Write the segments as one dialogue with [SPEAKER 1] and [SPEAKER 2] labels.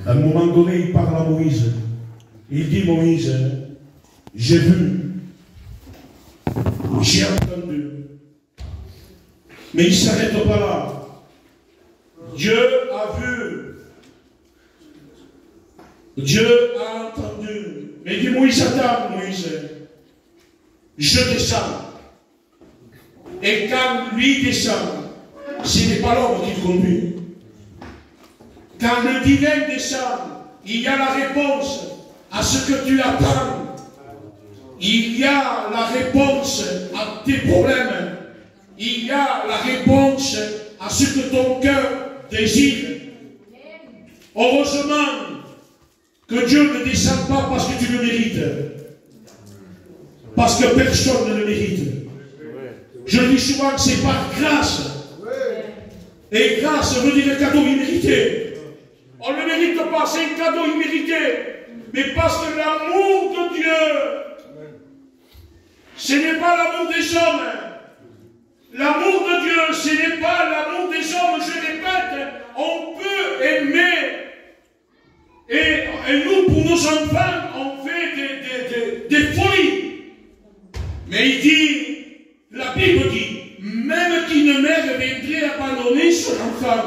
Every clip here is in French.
[SPEAKER 1] À un moment donné, il parle à Moïse. Il dit, Moïse, j'ai vu, j'ai entendu. Mais il ne s'arrête pas là. Dieu a vu. Dieu a entendu. Mais il dit, Moïse, attends, Moïse. Je descends. Et quand lui descend, ce n'est pas l'homme qui conduit. Quand le divin descend, il y a la réponse à ce que tu attends. Il y a la réponse à tes problèmes. Il y a la réponse à ce que ton cœur désire. Heureusement que Dieu ne descend pas parce que tu le mérites. Parce que personne ne le mérite. Je dis souvent que c'est par grâce. Et grâce veut dire un cadeau immérité. On ne le mérite pas, c'est un cadeau immérité. Mais parce que l'amour de Dieu, ce n'est pas l'amour des hommes. L'amour de Dieu, ce n'est pas l'amour des hommes. Je répète, on peut aimer. Et nous, pour nos enfants, on fait des folies. Mais il dit, la Bible dit, même qu'une mère viendrait abandonner son enfant,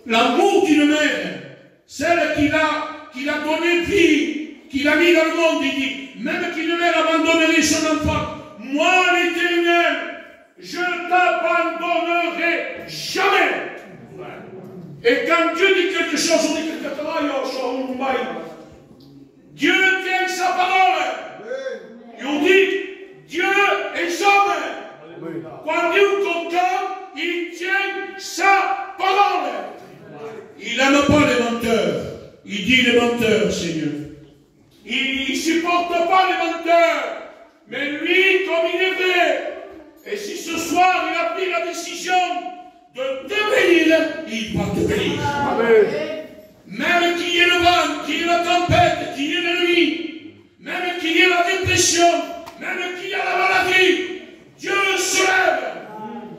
[SPEAKER 1] l'amour d'une mère, celle qui l'a donné vie, qui l'a mis dans le monde, il dit, même qu'une mère abandonnerait son enfant, moi l'Éternel, je t'abandonnerai jamais. Et quand Dieu dit quelque chose, on dit quelque chose, Dieu tient sa parole. Et on dit, Dieu est homme. Quand Dieu compte, il tient sa parole. Il n'aime pas les menteurs. Il dit les menteurs, Seigneur. Il ne supporte pas les menteurs. Mais lui, comme il est vrai, et si ce soir il a pris la décision de t'obéir, il va t'obéir. Même qu'il y ait le vent, qu'il y ait la tempête, qu'il y ait l'ennemi, même qu'il y ait la dépression, même qu'il y ait la maladie, Dieu se lève.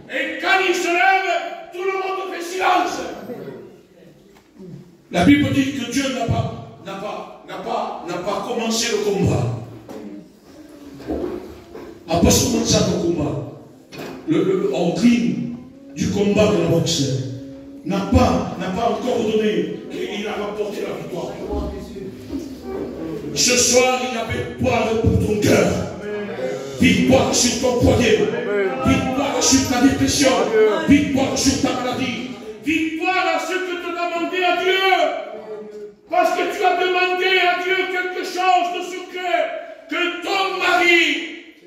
[SPEAKER 1] Et quand il se lève, tout le monde fait silence. La Bible dit que Dieu n'a pas commencé le combat. N'a pas commencé le combat. En crime du combat de la boxe n'a pas encore donné qu'il a remporté la victoire. Ce soir, il y a victoire pour ton cœur. Victoire sur ton poignet. Victoire sur ta dépression. Victoire sur ta maladie. Victoire à ce que tu as demandé à Dieu. Parce que tu as demandé à Dieu quelque chose de secret. Que ton mari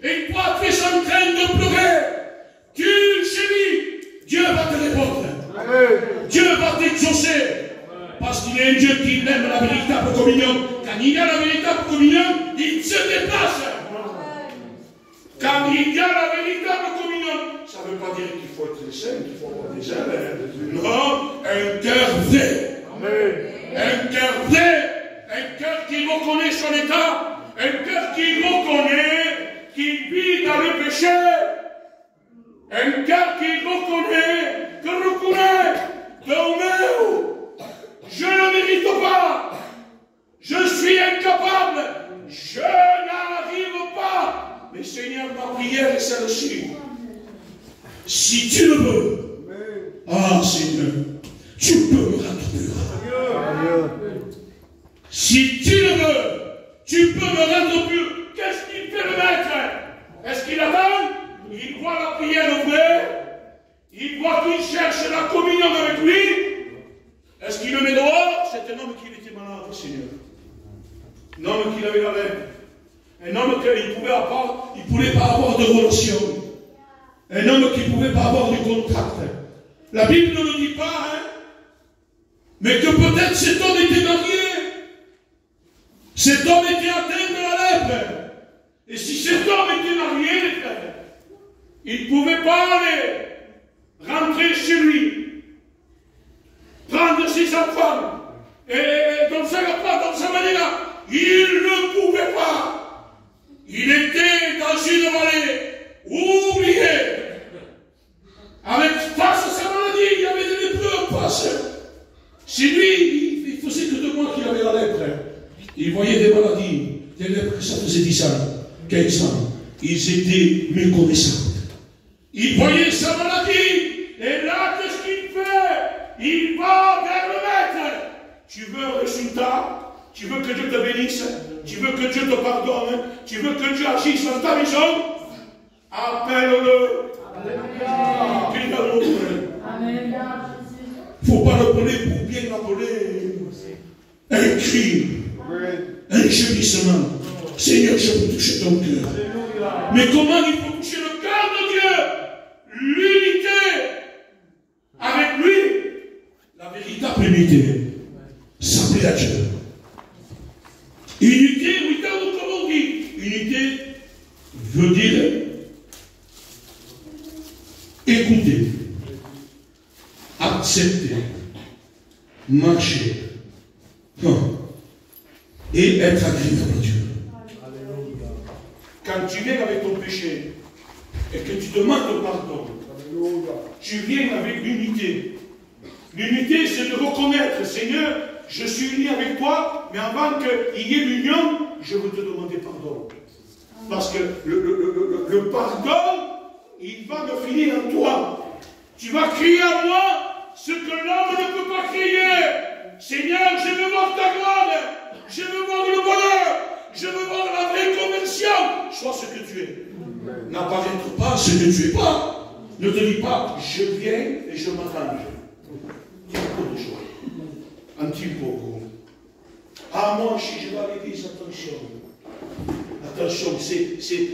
[SPEAKER 1] et toi tu es en train de pleurer. Tu gémis. Dieu va te répondre. Dieu va t'exaucer. Parce qu'il est un Dieu qui aime la véritable communion. Quand il y a la véritable communion, il se déplace. Quand il y a la véritable communion, ça ne veut pas dire qu'il faut être saint, qu'il faut avoir des ailes. Non, un cœur vrai. Un cœur vrai. Un cœur qui reconnaît son état. Un cœur qui reconnaît qu'il vit dans le péché. Un cœur qui reconnaît que je ne mérite pas. Je suis incapable. Je n'arrive pas. Mais Seigneur, ma prière est celle-ci. Si tu le veux, ah Seigneur, tu peux me rendre pur. Si tu le veux, tu peux me rendre pur. Qu'est-ce qu'il fait le maître? Est-ce qu'il attend? Il voit la prière vraie. Il voit qu'il cherche la communion avec lui. Est-ce qu'il le met dehors? C'est un homme qui était malade, Seigneur. Un homme qui avait la lèpre. Un homme qui ne pouvait pas avoir de relation. Un homme qui ne pouvait pas avoir de contact. La Bible ne le dit pas, hein? Mais que peut-être cet homme était marié. Cet homme était atteint de la lèpre. Et si cet homme était marié, les frères, il ne pouvait pas aller rentrer chez lui, prendre ses enfants, et dans sa manière, il ne pouvait pas. Il était dans une vallée oubliée, avec face à sa maladie, il y avait des lépreux en face. C'est lui, il faisait que 2 mois qu'il avait la lèpre. Il voyait des maladies, des lèpres, ça faisait 10 ans, 15 ans. Ils étaient méconnaissables. Il voyait sa maladie, et là, qu'est-ce qu'il fait? Il va vers le maître. Tu veux un résultat? Tu veux que Dieu te bénisse? Tu veux que Dieu te pardonne? Tu veux que Dieu agisse dans ta maison? Appelle-le. Qu'il va l'ouvrir. Il ne faut pas l'appeler pour bien l'appeler. Un cri, un gémissement. Seigneur, je veux toucher ton cœur. Mais comment il faut toucher le cœur de Dieu? L'unité avec lui. La véritable unité. S'appeler à Dieu. Unité, oui, comme on dit. Unité veut dire écouter, accepter, marcher, et être agréable à Dieu. Quand tu viens avec ton péché et que tu demandes pardon, tu viens avec l'unité. L'unité, c'est de reconnaître, Seigneur, je suis uni avec toi, mais avant qu'il y ait l'union, je veux te demander pardon. Parce que le pardon, il va me finir en toi. Tu vas crier à moi ce que l'homme ne peut pas crier. Seigneur, je veux voir ta gloire. Je veux voir le bonheur. Je veux voir la vraie conversion. Sois ce que tu es. N'apparaître pas ce que tu es pas. Ne te dis pas, je viens et je m'arrange. Il y a beaucoup de choses. Un petit peu. Ah, moi, si je vais à l'église, attention. Attention,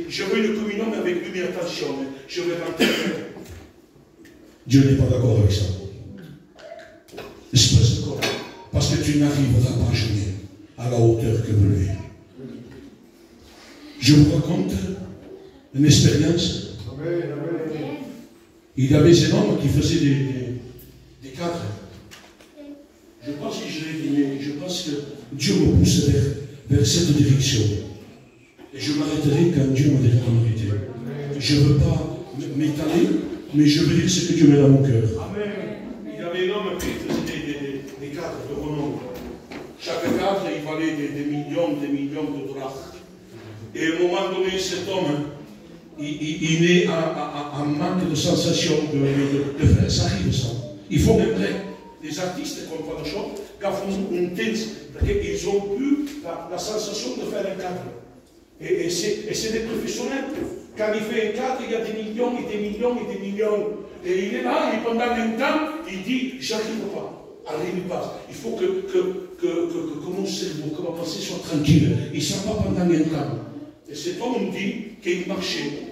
[SPEAKER 1] je veux une communion avec lui, mais attention, je vais rentrer. Dieu n'est pas d'accord avec ça. Espèce de corps. Parce que tu n'arriveras pas jamais à la hauteur que veut lui. Je vous raconte une expérience. Il y avait ces hommes qui faisaient des cadres. Je pense que je l'ai dit, mais je pense que Dieu me pousse vers cette direction. Et je m'arrêterai quand Dieu me dira la vérité. Je ne veux pas m'étaler, mais je veux dire ce que Dieu met dans mon cœur. Il y avait un homme qui faisait des cadres de renom. Chaque cadre, il valait des millions de dollars. Et à un moment donné, cet homme, il est en manque de sensation, de faire. Ça arrive, ça. Il faut même des artistes comme Photoshop qui font une tête, parce qu'ils ont eu la sensation de faire un cadre. Et c'est des professionnels. Quand il fait un cadre, il y a des millions et des millions et des millions. Et il est là, et pendant un temps, il dit, j'arrive pas. Arrive pas. Il faut que mon cerveau, que ma pensée soit tranquille. Il ne sent pas pendant un temps. Et cet homme dit qu'il marchait.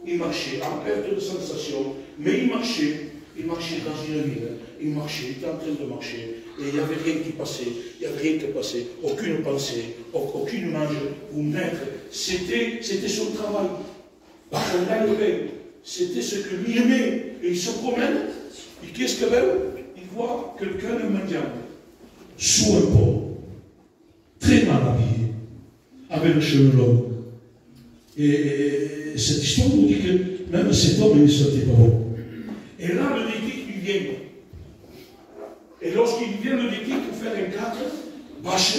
[SPEAKER 1] Il marchait en perte de sensation, mais il marchait dans une ville. Il marchait, il était en train de marcher. Et il n'y avait rien qui passait. Il n'y avait rien qui passait. Aucune pensée, aucune image ou maître. C'était son travail. C'était ce que lui aimait. Et il se promène. Et qu'est-ce qu'il veut? Il voit quelqu'un de mendiant, sous un pont, très mal habillé, avec le cheveu long. Et cette histoire nous dit que même cet homme ne sentait pas bon. Et là, le déclic lui vient. Et lorsqu'il vient le déclic pour faire un cadre, bâche,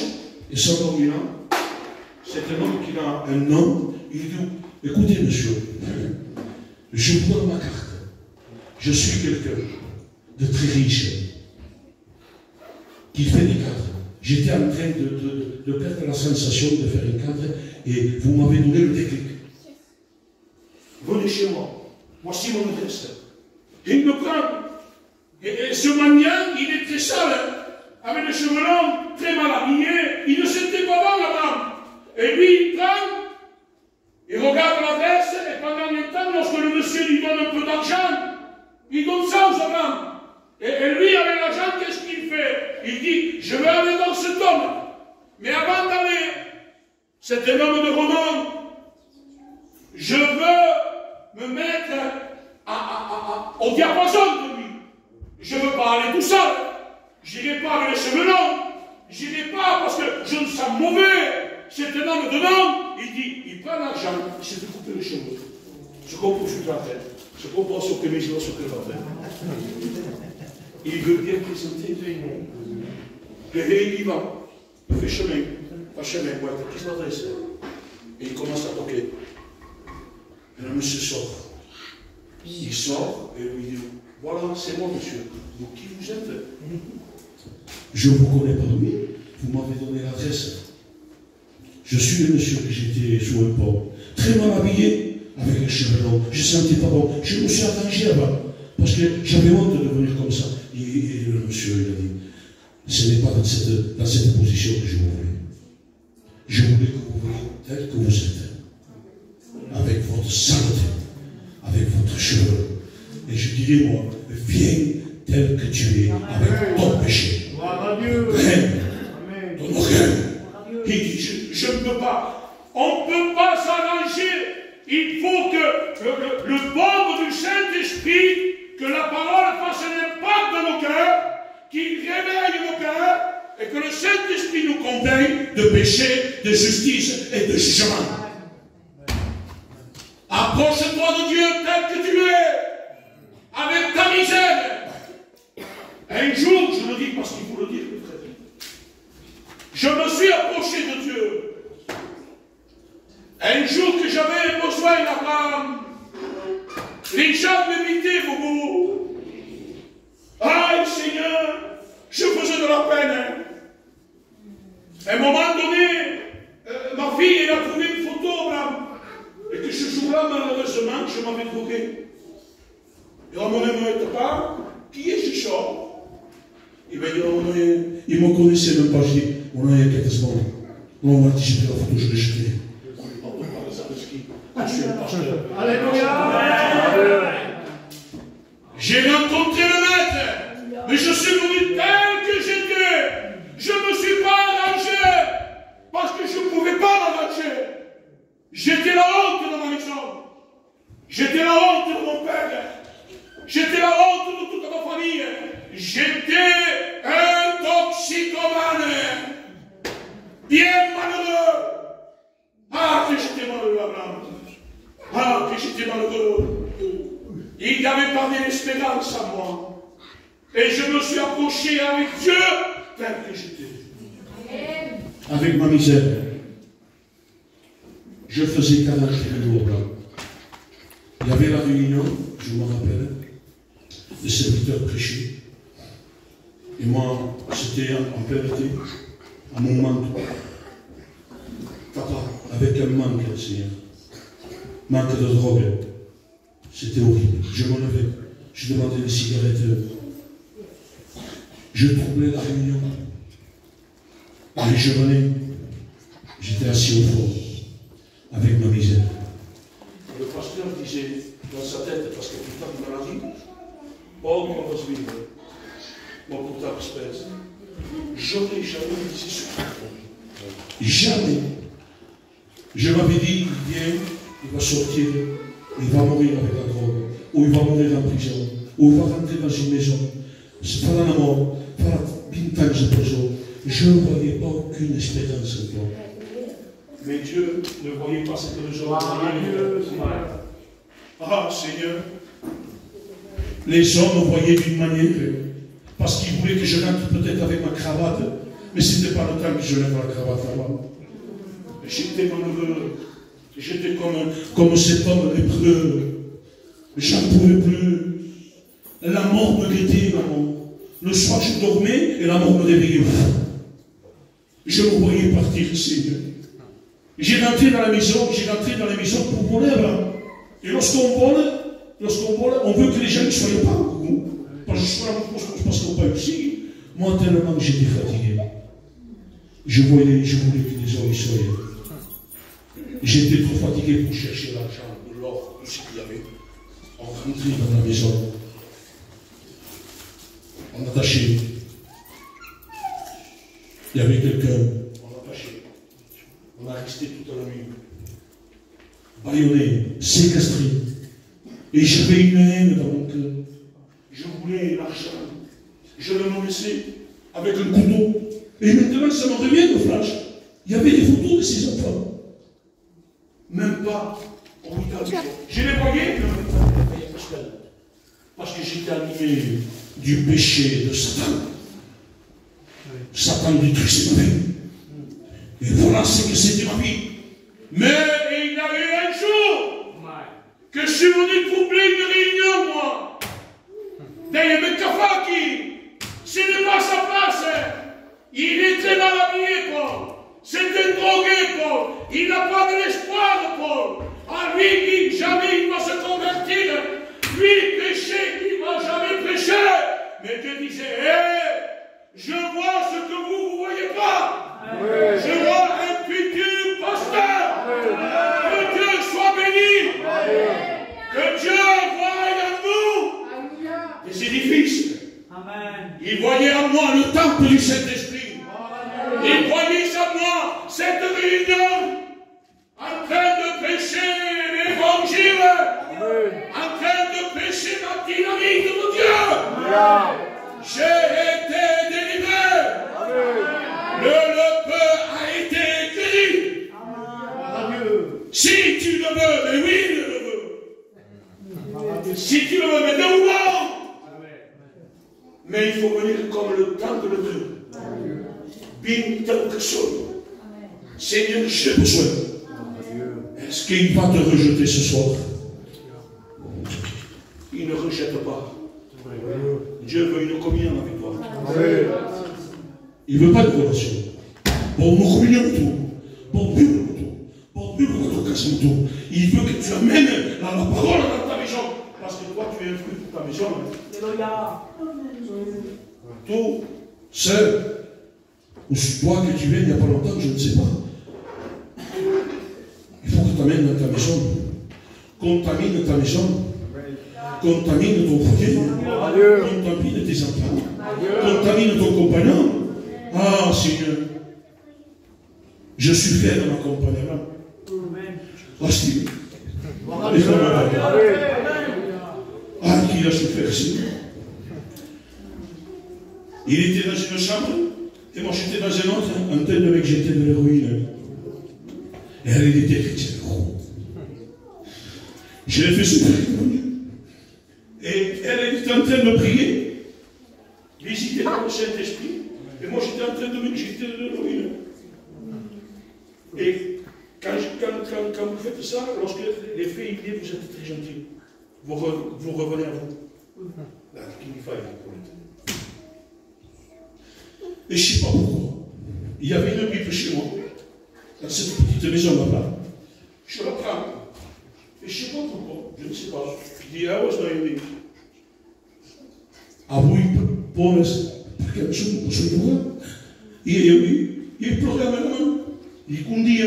[SPEAKER 1] et s'endormira, c'est un homme qui a un nom, il dit, écoutez monsieur, je vois ma carte, je suis quelqu'un de très riche, qui fait des cadres. J'étais en train de perdre la sensation de faire un cadre, et vous m'avez donné le déclic. Venez chez moi, voici mon adresse. Il me prend. Et ce mendiant, il est très sale, avec les cheveux longs, très mal habillé. Il ne s'était pas bon, la dame. Et lui, il prend, il regarde l'adresse, et pendant un temps, lorsque le monsieur lui donne un peu d'argent, il donne ça aux amants. Et lui, avec l'argent, qu'est-ce qu'il fait? Il dit, je vais aller dans cet homme. Mais avant d'aller, c'est un homme de renom. Je veux me mettre au diapason de lui. Je ne veux pas aller tout seul. Je n'irai pas avec les cheveux longs. Je n'irai pas parce que je me sens mauvais. C'est un homme de nom. Il dit, il prend l'argent, il s'est fait couper les cheveux. Je comprends sur la tête. Je comprends sur que mes cheveux, sur que la tête. Il veut bien présenter. Et il y va. Il fait chemin. Pas chemin, ouais, qui s'adresse. Et il commence à toquer. Et le monsieur sort. Il sort et lui dit, voilà, c'est moi, monsieur. Vous, qui vous êtes? Je ne vous connais pas, oui. Vous m'avez donné l'adresse. Je suis le monsieur que j'étais sous un pont. Très mal habillé, avec les cheveux longs. Je ne sentais pas bon. Je me suis attaché là-bas. Parce que j'avais honte de venir comme ça. Et le monsieur, il a dit, ce n'est pas dans cette position que je vous voulais. Je voulais que vous voyez tel que vous êtes. Avec votre saleté. Avec votre cheveux. Et je dirais, moi, viens tel que tu es, avec ton péché. Ton orgueil. Il dit, je ne peux pas. On ne peut pas s'arranger. Il faut que le baume du Saint-Esprit, que la parole fasse un impact dans nos cœurs, qu'il réveille nos cœurs, et que le Saint-Esprit nous convainc de péché, de justice et de jugement. Approche-toi de Dieu tel que tu es, avec ta misère. Un jour, je le dis parce qu'il faut le dire, frère, je me suis approché de Dieu. Un jour que j'avais besoin d'Abraham, les gens m'imitaient beaucoup. Aïe Seigneur, je faisais de la peine. À un moment donné, ma fille elle a trouvé une photo, Abraham, et que ce jour-là, malheureusement, je m'avais drogué. Il m'a demandé, papa, qui est ce chat? Il m'a dit, il ne me connaissait même pas. Je dis, on a il y a quelques secondes. On m'a dit, j'ai pris la photo, je l'ai jetée. Alléluia. J'ai rencontré le maître, mais je suis venu tel que j'étais. Je ne me suis pas arrangé, parce que je ne pouvais pas m'arranger. J'étais la honte de ma maison. J'étais la honte de mon père. J'étais la honte de toute ma famille. J'étais un toxicomane. Bien malheureux. Ah, que j'étais malheureux, Abraham. Ah, que j'étais malheureux. Il n'avait pas d'espérance à moi. Et je me suis approché avec Dieu tel que j'étais. Avec ma misère. Je faisais caractère de Abraham. Il y avait la réunion, je me rappelle, les serviteurs prêchaient. Et moi, c'était en plein été, à mon manteau. Papa, avec un manque, Seigneur. Manque de drogue. C'était horrible. Je me levais. Je demandais des cigarettes. Je troublais la réunion. Et je venais. J'étais assis au fond, avec ma misère. Le pasteur disait dans sa tête, parce que plus tard il m'a dit, oh, mon Dieu, mon pourtant espèce, j'aurais jamais dit ce. Jamais. Je m'avais dit, il vient, il va sortir, il va mourir avec la drogue, ou il va mourir en prison, ou il va rentrer dans une maison. C'est pas la mort, pas une ans de prison. Je ne voyais pas aucune espérance en toi. Mais Dieu ne voyait pas ce que les gens voyaient. Ah, Seigneur. Les hommes me voyaient d'une manière, parce qu'ils voulaient que je rentre peut-être avec ma cravate, mais ce n'était pas le temps que je lève la cravate là-bas. J'étais malheureux. J'étais comme cet homme lépreux. J'en pouvais plus. La mort me guettait, maman. Le soir, je dormais et la mort me réveillait. Je me voyais partir, Seigneur. J'ai rentré dans la maison pour voler là. Et lorsqu'on vole, on veut que les gens ne soient pas au courant. Parce qu'on pas ici. Moi, tellement que j'étais fatigué. Je voulais que les gens y soient. J'étais trop fatigué pour chercher l'argent, l'or, tout ce qu'il y avait. On rentrait dans la maison. On attachait. Il y avait quelqu'un. On attachait. On a resté toute la nuit. Baïonné, séquestré. Et j'avais une haine dans mon cœur. Je voulais l'argent. Je le nourrissais avec un couteau. Et maintenant, ça me revient le flash. Il y avait des photos de ces enfants. Même pas. Je les voyais, parce que j'étais animé du péché de Satan. Satan détruisait ma vie. Et voilà ce que c'était ma vie. Mais il y a eu un jour que je suis venu troubler une réunion, moi. D'ailleurs, le Kafaki, ce n'est pas sa place. Il est très mal habillé, Paul. C'est un drogué, Paul. Il n'a pas de l'espoir, Paul. Ah, lui, jamais il va se convertir. Lui, péché, il ne va jamais pécher. Mais Dieu disait, hé, je vois ce que vous ne voyez pas. Amen. Je vois un futur pasteur. Amen. Que Dieu soit béni. Amen. Que Dieu voie en nous des édifices. Amen. Il voyait en moi le temple du Saint-Esprit. Il voyait en moi cette réunion en train de prêcher l'évangile, en train de prêcher la dynamique de Dieu. J'ai été délivré. Le peu a été guéri. Si tu le veux, mais oui, je le veux. Si tu le veux, mais non. Mais il faut venir comme le temps de Dieu. Bim, quelque chose. Seigneur, j'ai besoin. Est-ce qu'il va te rejeter ce soir? Il ne rejette pas. Dieu veut une communion avec toi. Il ne veut pas de relation. Bon, nous communions tout. Bon, il veut que tu amènes la parole dans ta maison. Parce que toi, tu es un fruit pour ta maison. Tout seul. Ou toi que tu viens il n'y a pas longtemps, je ne sais pas. Il faut que tu amènes dans ta maison. Contamine ta maison. Contamine ton foyer. Contamine tes enfants. Contamine ton compagnon. Ah, Seigneur. Je suis fier de m'accompagner là. Ah, Seigneur. Ah, qui a souffert, Seigneur. Il était dans une chambre, et moi j'étais dans une autre, en tel de mec, j'étais de l'héroïne. Et elle était chrétienne. Je l'ai fait souffrir. Et elle était en train de prier, visiter par le Saint-Esprit, et moi j'étais en train de méditer de l'héroïne. Et quand vous faites ça, lorsque les filles viennent, vous êtes très gentils. Vous revenez à vous. Là, qu'il faille pour le temps. Et je ne sais pas pourquoi. Il y avait une Bible chez moi, dans cette petite maison là-bas. Je la prends. Et je ne sais pas pourquoi. Je ne sais pas. Je dis, ah ouais, c'est dans une Bible. Ah oui, pour perché mi sono trovato. Il programme même. Il conduit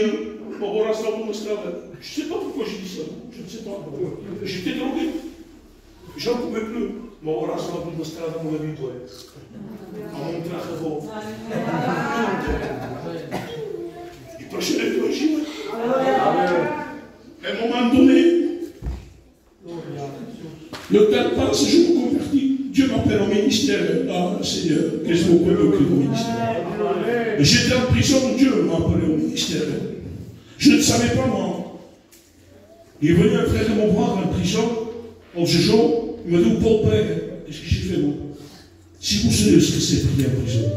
[SPEAKER 1] pour voir ça dans la strada. Je ne sais pas pourquoi je dis ça. Je ne sais pas. J'étais drogué. J'en pouvais plus. Ma ora sono venuto in strada come abituale. A un trago. Il procède de l'origine. À un moment donné, le temps passe, je me convertis. Dieu m'appelle au ministère. Ah, Seigneur, qu'est-ce qu'on peut au ministère? J'étais en prison, Dieu m'a appelé au ministère. Je ne savais pas, moi. Il est venu un frère me voir en prison, au jour. Il m'a dit, Paul Père, qu'est-ce que j'ai fait, moi? Si vous savez ce que c'est prier en prison,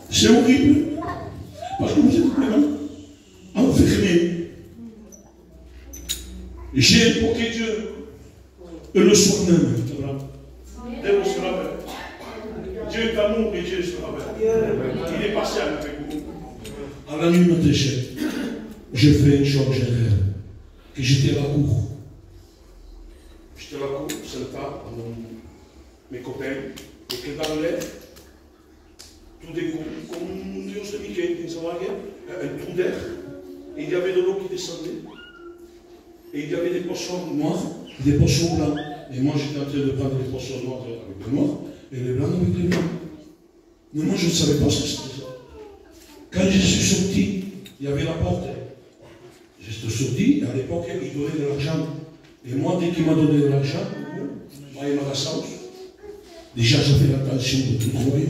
[SPEAKER 1] c'est horrible. Parce que vous êtes vraiment enfermé. J'ai invoqué Dieu. Et le soir même, Dieu est amour et Dieu se rappelle. Il est patient avec vous. À la nuit, notre échec, je fais une chose générale. Que j'étais à la cour. J'étais à la cour, c'est le cas, mes copains, et que dans l'air, tout d'un coup, comme Dieu se dit, un trou d'air, et il y avait de l'eau qui descendait, et il y avait des poissons noirs, des poissons blancs. Et moi j'étais en train de prendre les poissons noirs avec les noirs, et les blancs avec les blancs. Mais moi je ne savais pas ce que c'était ça. Quand je suis sorti, il y avait la porte. Je suis sorti, à l'époque, il donnait de l'argent. Et moi, dès qu'il m'a donné de l'argent, il m'a la sauce. Déjà, j'avais l'intention de tout trouver.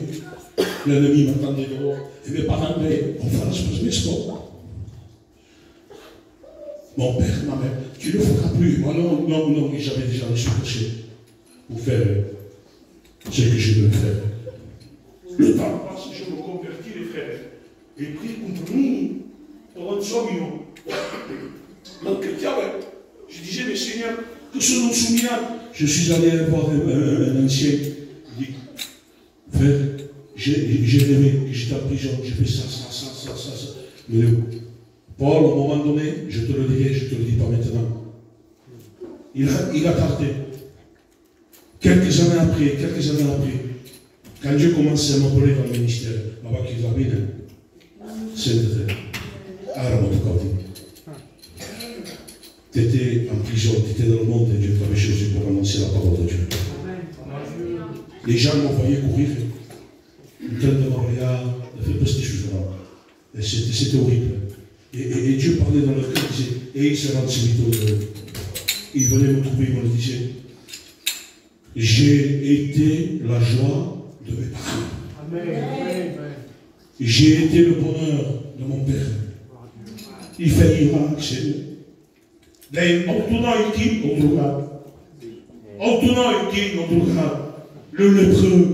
[SPEAKER 1] L'ennemi m'attendait dehors. Et mes parents, on fera ce sport. Mon père, ma mère, tu ne le feras plus. Moi, non, j'avais déjà reçu caché pour faire ce que je veux faire. Le temps passe, je me convertis, les frères. Et prie contre nous pendant 100 millions. Donc, je disais, mais Seigneur, que ce nom soumis. Je suis allé voir un ancien. Il dit, frère, j'ai rêvé que j'étais en prison, j'ai fait ça. Mais Paul, à un moment donné, je te le dirai, je ne te le dis pas maintenant. Il a tardé. Quelques années après, quand Dieu commençait à m'appeler dans le ministère, là-bas qu'il a mis, c'était tu étais en prison, tu étais dans le monde et Dieu t'avait choisi pour annoncer la parole de Dieu. Les gens m'envoyaient courir. De Maria, de faire ces choses-là. C'était horrible. Et Dieu parlait dans leur cœur, il disait, et il se rend il venait me trouver, il me disait, j'ai été la joie de mes parents. Amen. J'ai été le bonheur de mon père. Il fait Irak, c'est nous. Le lépreux,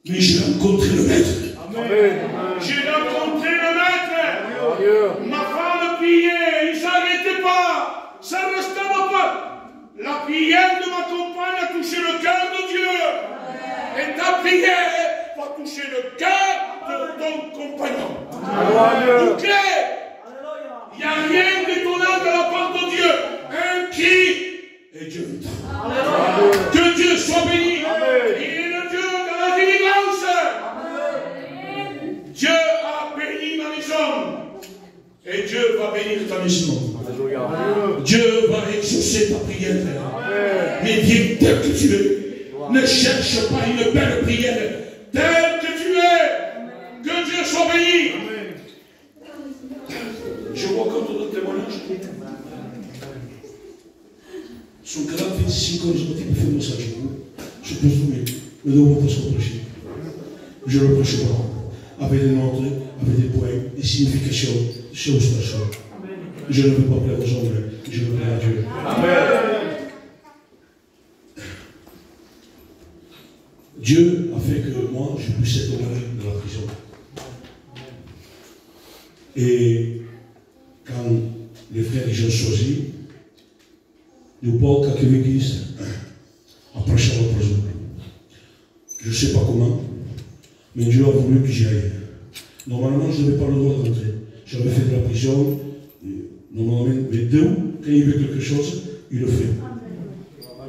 [SPEAKER 1] mais j'ai rencontré le maître. Amen. J'ai rencontré le maître. Ma femme priait, il ne s'arrêtait pas. Ça ne restait pas. La prière de ma compagne a touché le cœur de Dieu. Et ta prière va toucher le cœur de ton compagnon. Donc, il n'y a rien d'étonnant de la part de Dieu. Un cri et Dieu entend. Que Dieu soit béni. Il est le Dieu de la délivrance. Dieu a béni ma maison. Et Dieu va bénir ta maison. Dieu va exaucer ta prière. Mais viens tel que tu es. Ne cherche pas une belle prière. Tel que tu es. Que Dieu soit béni. Je vois comme dans notre témoignage. Son grand 25 ans, je me dis qu'il fait mon message. Je peux soumettre. Ne devons pas se reprocher. Je ne reproche pas. Avec des notes, avec des points, des significations, chose par chose. Je ne veux pas plaire aux hommes, je veux plaire à Dieu. Amen. Dieu a fait que moi, je puisse être honoré de la prison. Et quand les frères ils ont choisi, nous parlons qu'à l'église, après ça la prison. Je ne sais pas comment, mais Dieu a voulu que j'y aille. Normalement, je n'avais pas le droit de rentrer. J'avais fait de la prison, normalement, mais Dieu, quand il veut quelque chose, il le fait.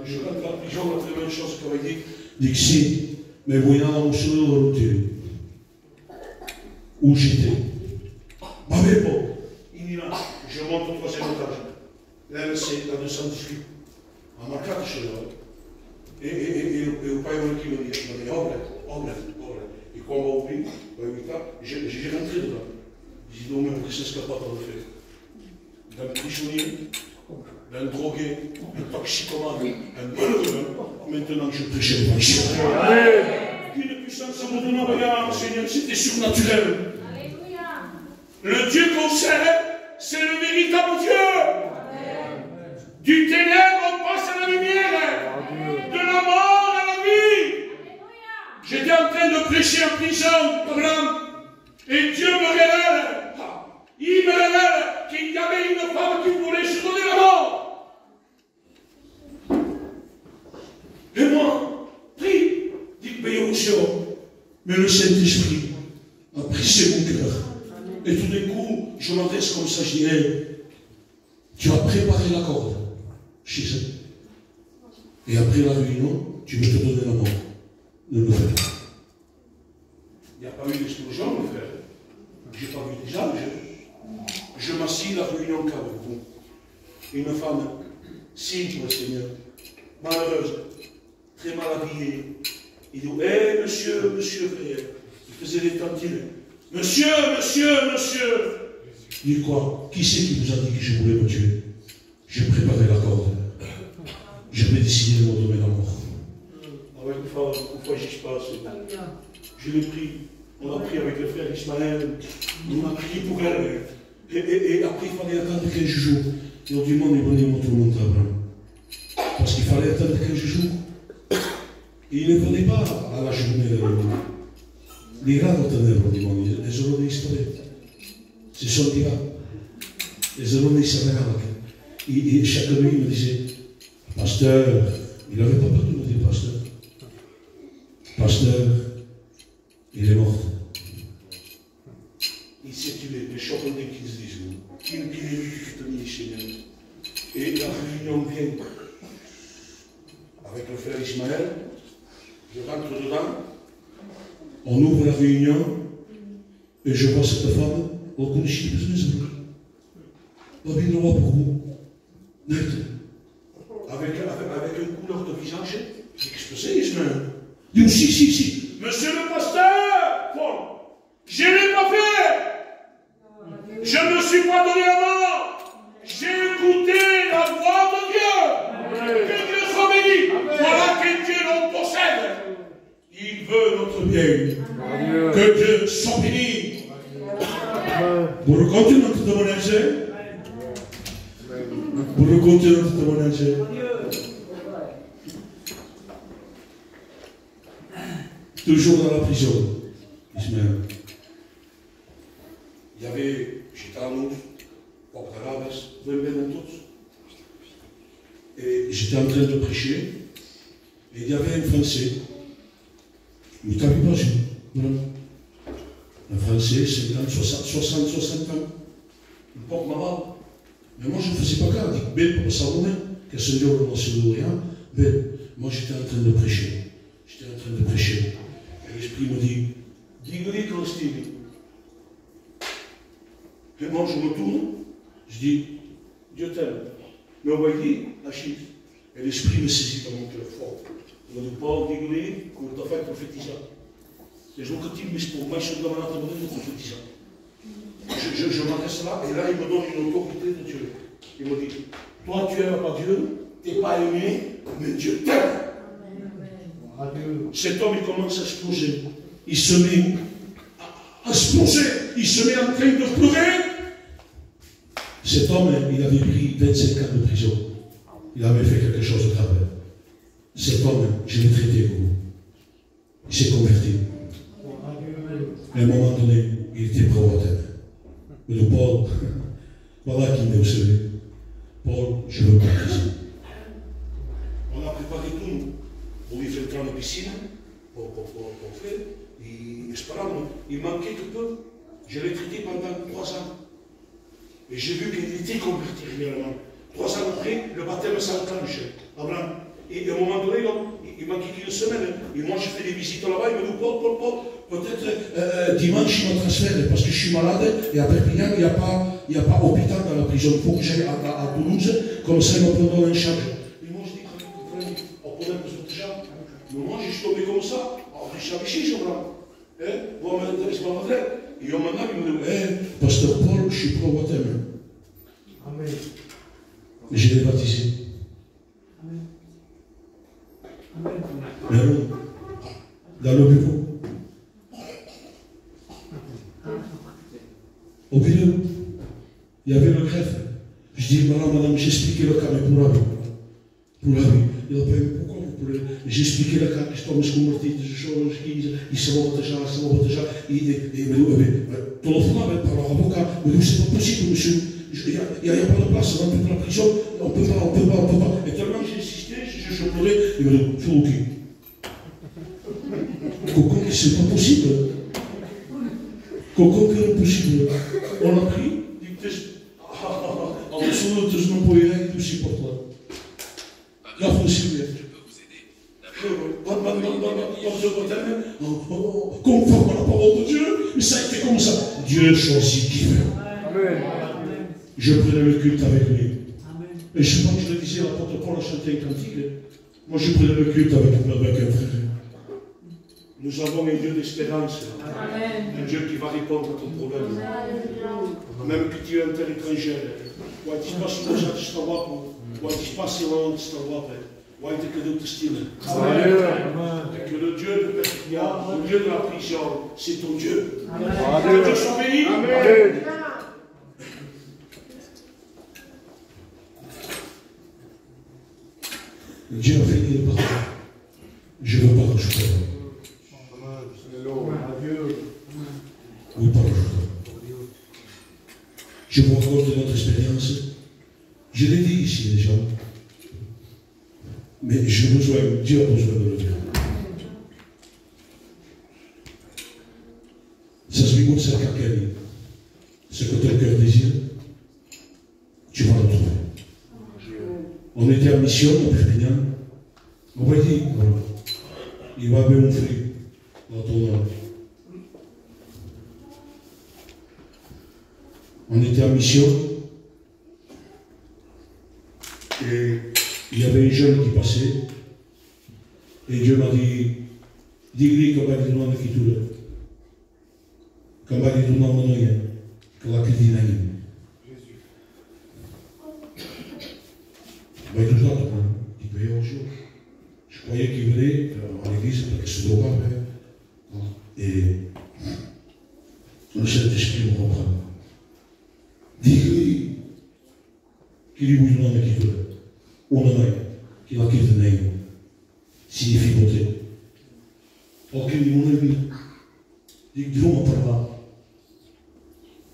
[SPEAKER 1] Je rentre à la prison, la très bonne chose qu'il avait dit que si, mais voyons sur le route où j'étais. Mais bon, je monte au troisième étage. Là, c'est la 218. À ma carte, je suis là. Et le père qui me dit, et quand on va ouvrir, j'ai rentré dedans. Je dis, non, mais qu'est-ce que c'est capable de faire? D'un prisonnier, d'un drogué, un toxicomane, un malheureux. Maintenant, je prêche l'évangile. Une puissance à me donner, regarde, Seigneur, c'était surnaturel. Le Dieu qu'on sert, c'est le véritable Dieu. Du ténèbre, on passe à la lumière. De la mort à la vie. J'étais en train de prêcher en prison, Abraham, et Dieu me révèle, il me révèle qu'il y avait une femme qui voulait se donner la mort. Et moi, prie, dit mais le Saint-Esprit a brisé mon cœur. Et tout d'un coup, je m'adresse comme ça, je dis, hey, tu as préparé la corde chez eux. Et après la réunion, tu veux te donner la mort. Ne le fais pas. Il n'y a pas eu d'explosion, mon frère. Je n'ai pas vu des âges. Je m'assis la réunion qu'avec vous. Une femme simple, Seigneur, malheureuse, très mal habillée. Il dit, hé, monsieur, frère. Il faisait des tantines. Monsieur. Il dit quoi? Qui c'est qui vous a dit que je voulais me tuer? J'ai préparé la corde. J'avais décidé de me donner la mort. Alors une fois j'y passe. Je l'ai pris. On a pris avec le frère Ismaël. On a prié pour elle. Et après, il fallait attendre 15 jours. Et on dit, mon est venu tout le monde à Abraham. Parce qu'il fallait attendre 15 jours. Et
[SPEAKER 2] Il ne venait pas à la journée de l'Europe. Les gars d'Europe, les Européens historiques. C'est son gars. Les Européens s'appellent. Et chaque nuit, il me disait, pasteur, il n'avait pas peur de me dire pasteur. Pasteur, il est mort. Il s'est tué, les champions des 15 jours. Il est venu chez nous. Et la réunion vient avec le frère Ismaël. Je rentre dedans. On ouvre la réunion. Et je vois cette femme. On connaît chez les besoins. On vient de voir beaucoup. Net. Avec une couleur de visage. Je dis, qu'est-ce que c'est, Ismaël? Il dit, si. Monsieur le pasteur, Paul, je ne l'ai pas fait. Je ne me suis pas donné la main. J'ai écouté la voix de Dieu. Que Dieu soit béni. Voilà que Dieu nous possède. Il veut notre bien. Que Dieu soit béni. Vous racontez notre témoignage? Vous racontez notre témoignage? Toujours dans la prison, Ismaël. Il y avait gitanos, operadas, tous. Et j'étais en train de prêcher. Et il y avait un Français. Il n'avait pas vu. Un Français, 50, 60 ans. Il porte ma barbe. Mais moi, je ne faisais pas cas. Je dis, pour ça, que ce Dieu ne se rien. Mais moi, j'étais en train de prêcher. Et l'Esprit me dit, dis-lui Christine. Et moi, je me tourne. Je dis, Dieu t'aime. Mais on va dire, Achille. Et l'Esprit me saisit dans mon cœur fort. Il me dit, Paul, dis-lui, qu'on t'a fait prophétiser. Et je me dis, mais pour moi, je suis dans la table de prophétiser. Je m'adresse là, et là, il me donne une autorité de Dieu. Il me dit, toi, tu n'aimes pas Dieu, tu n'es pas aimé, mais Dieu t'aime. Cet homme, il commence à exploser. Il se met à exploser. Il se met en train de pleurer. Cet homme, il avait pris 25 ans de prison. Il avait fait quelque chose de travers. Cet homme, je l'ai traité gros. Il s'est converti. À un moment donné, il était prêt au baptême. Mais le Paul, voilà qui m'a observé. Paul, je veux baptiser. On a préparé tout, nous. On lui fait entrer dans la piscine, pour faire. Il manquait que peu. Je l'ai traité pendant 3 ans. Et j'ai vu qu'il était converti réellement. 3 ans après, le baptême s'enclenche. Et à un moment donné, il manquait qu'une semaine. Et moi, je fais des visites là-bas. Il me dit, Paul, peut-être dimanche, il me transfère parce que je suis malade. Et à Perpignan, il n'y a pas hôpital dans la prison. Il faut que j'aille à Toulouse. Comme ça, ils me prendront en charge. Et moi, je dis, on peut même se déjà. Mais moi, je suis tombé comme ça. Je suis ici, je vois. Bon, et on m'a dit, il me dit, pasteur Paul, je suis prêt au baptême. Amen. Mais je l'ai baptisé. Amen. Mais non, dans le bureau. Au bureau, il y avait le greffe. Je dis, madame, j'ai expliqué le cas, mais pour la vie. Il a dit, pourquoi vous pouvez. J'ai expliqué le cas, que je tombe sur le mortier, il se va déjà. Il me dit, téléphone par leur avocat, il me dit, c'est pas possible, monsieur. Il n'y a pas de place dans toute la prison, on ne peut pas. Et tellement j'ai insisté, je pleurais, il me dit, tu es ok. Coco, c'est pas possible. Coco, c'est pas possible. On l'a pris, en dessous de tout ce qu'on pouvait faire, tout c'est pour toi. La possible. Conforme à la parole de Dieu, mais ça a été comme ça. Dieu choisit qui veut. Amen. Je prenais le culte avec lui. Amen. Et je pense que je le disais, l'apôtre Paul a chanté un cantique. Moi, je prenais le culte avec un frère. Nous avons un Dieu d'espérance. Un Dieu qui va répondre à ton problème. Même que tu es un terre étrangère. Ou tu passes une chose de Stavapu. Ou tu passes une de Stavapu. Ou tu que Dieu te style. Que le Dieu de Perpignan, le Dieu de la prison, c'est ton Dieu. Que Dieu soit béni. Amen. Dieu a fini le pardon. Je veux pardonner. Je vous raconte notre expérience. Je l'ai dit ici déjà. Mais Dieu a besoin de le dire. Ça se dit c'est quelqu'un. Ce que ton cœur désire, tu vas le trouver. On était en mission au Perpignan. On va dire, voilà. Il va me montrer dans ton âme. On était en mission. Et il y avait un jeune qui passait. Et Dieu m'a dit, dis-lui qu'on va lui donner qui tout là. Qu'on va lui donner mon nom. Qu'on va lui dire Jésus. Ben, tout ça, il payait un jour. Je croyais qu'il venait à l'église parce que c'est droit. Et le Saint-Esprit me reprend. Dis-lui qu'il lui bouge dans la qui veut. On en a qu'il a quitté le nez. Signifie beauté. Ok, dit mon ami. Dit que Dieu m'a parlé.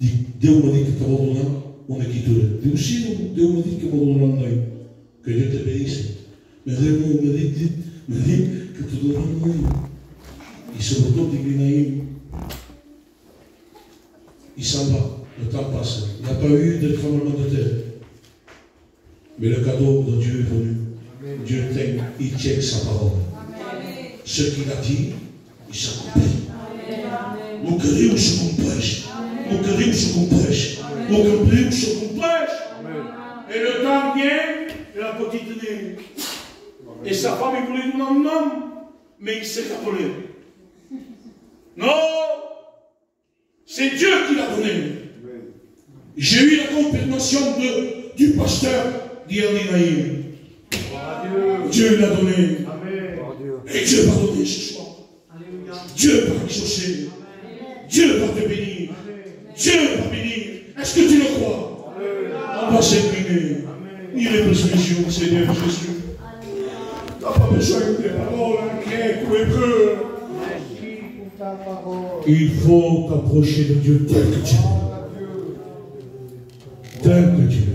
[SPEAKER 2] Dit Dieu m'a dit que tu vas donner, on a quitté. Dit aussi, Dieu m'a dit que tu vas donner un nez. Que Dieu te bénisse. Mais Dieu m'a dit que tu donnes un nez. Il se retourne, dit Naïm. Il s'en va. Le temps passe. Il n'y a pas eu de tremblement de terre. Mais le cadeau de Dieu est venu. Amen. Dieu t'aime, il tient sa parole. Amen. Ce qu'il a dit, il s'accomplit. Mon cœur se complèche. Mon cœur se complèche. Mon cœur se complèche. Et le temps vient, et la petite née. Et sa femme, il voulait donner un homme, mais il s'est rappelé. Non, c'est Dieu qui l'a donné. J'ai eu la confirmation du pasteur d'Yerdi Naïm. Dieu l'a donné. Amen. Et Dieu va donner ce soir. Alléluia. Dieu va exaucer. Dieu va te bénir. Amen. Dieu va bénir. Est-ce que tu le crois? Amen. On va s'incliner. Il est précieux, Seigneur Jésus. Tu n'as pas besoin de paroles en grec ou hébreu. Il faut t'approcher de Dieu tel que tu es. Tel que tu es.